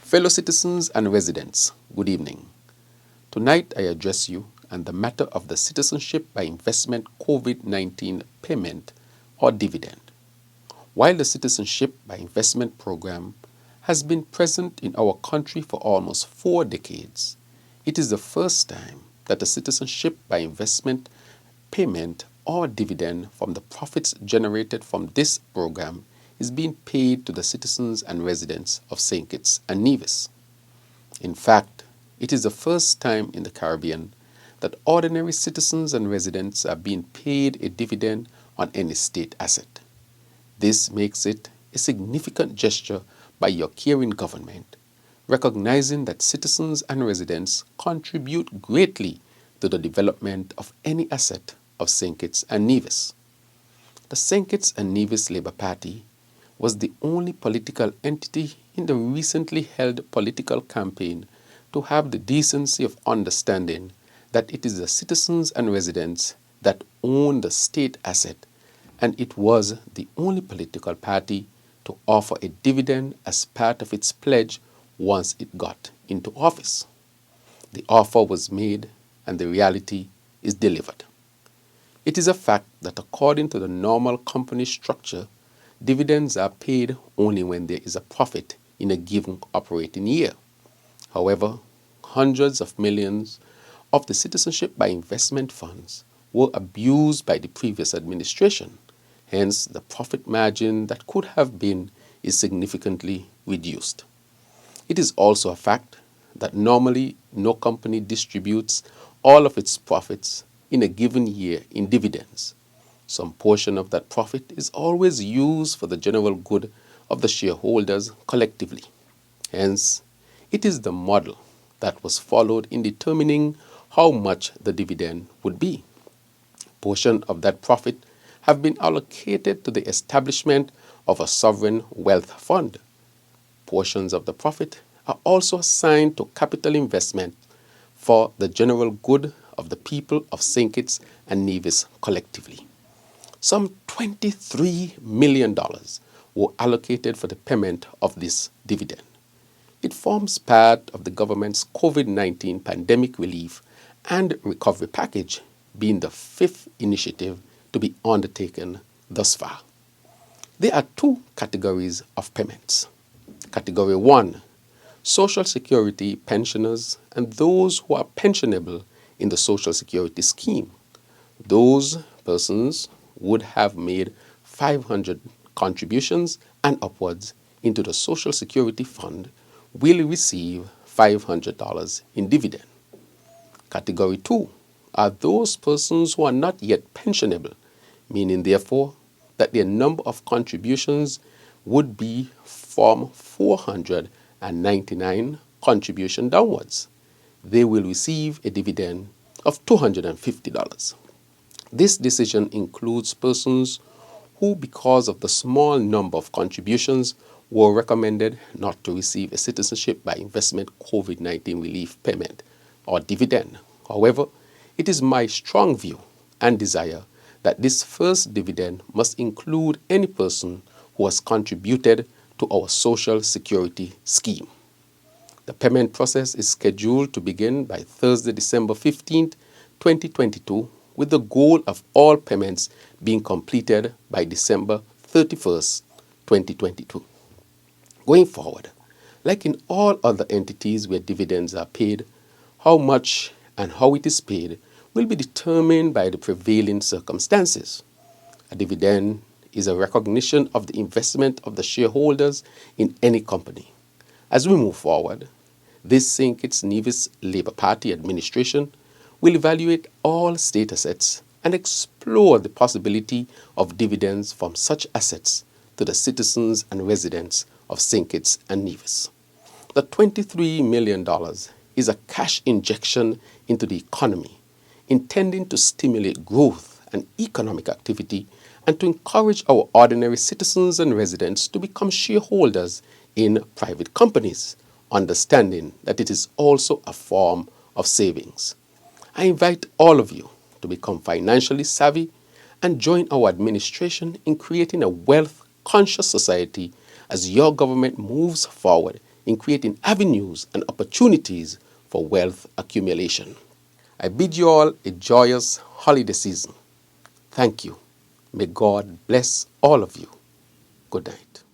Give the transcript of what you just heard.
Fellow citizens and residents, good evening. Tonight I address you on the matter of the Citizenship by Investment COVID-19 Payment or Dividend. While the Citizenship by Investment program has been present in our country for almost 4 decades, it is the first time that a Citizenship by Investment payment or dividend from the profits generated from this program is being paid to the citizens and residents of St. Kitts and Nevis. In fact, it is the first time in the Caribbean that ordinary citizens and residents are being paid a dividend on any state asset. This makes it a significant gesture by your caring government, recognizing that citizens and residents contribute greatly to the development of any asset of St. Kitts and Nevis. The St. Kitts and Nevis Labour Party was the only political entity in the recently held political campaign to have the decency of understanding that it is the citizens and residents that own the state asset, and it was the only political party to offer a dividend as part of its pledge once it got into office. The offer was made and the reality is delivered. It is a fact that according to the normal company structure, dividends are paid only when there is a profit in a given operating year. However, hundreds of millions of the Citizenship by Investment funds were abused by the previous administration. Hence, the profit margin that could have been is significantly reduced. It is also a fact that normally no company distributes all of its profits in a given year in dividends. Some portion of that profit is always used for the general good of the shareholders collectively. Hence, it is the model that was followed in determining how much the dividend would be. A portion of that profit have been allocated to the establishment of a sovereign wealth fund. Portions of the profit are also assigned to capital investment for the general good of the people of St. Kitts and Nevis collectively. Some $23 million were allocated for the payment of this dividend. It forms part of the government's COVID-19 pandemic relief and recovery package, being the 5th initiative to be undertaken thus far. There are 2 categories of payments. Category 1, Social Security pensioners and those who are pensionable in the Social Security scheme. Those persons would have made 500 contributions and upwards into the Social Security Fund will receive $500 in dividend. Category 2 are those persons who are not yet pensionable, meaning therefore that their number of contributions would be from 499 contribution downwards. They will receive a dividend of $250. This decision includes persons who, because of the small number of contributions, were recommended not to receive a Citizenship by Investment COVID-19 relief payment or dividend. However, it is my strong view and desire that this first dividend must include any person who has contributed to our Social Security scheme. The payment process is scheduled to begin by Thursday, December 15th, 2022, with the goal of all payments being completed by December 31st, 2022. Going forward, like in all other entities where dividends are paid, how much and how it is paid will be determined by the prevailing circumstances. A dividend is a recognition of the investment of the shareholders in any company. As we move forward, this St. Kitts Nevis Labour Party administration will evaluate all state assets and explore the possibility of dividends from such assets to the citizens and residents of St. Kitts and Nevis. The $23 million is a cash injection into the economy, intending to stimulate growth and economic activity and to encourage our ordinary citizens and residents to become shareholders in private companies, understanding that it is also a form of savings. I invite all of you to become financially savvy and join our administration in creating a wealth-conscious society as your government moves forward in creating avenues and opportunities for wealth accumulation. I bid you all a joyous holiday season. Thank you. May God bless all of you. Good night.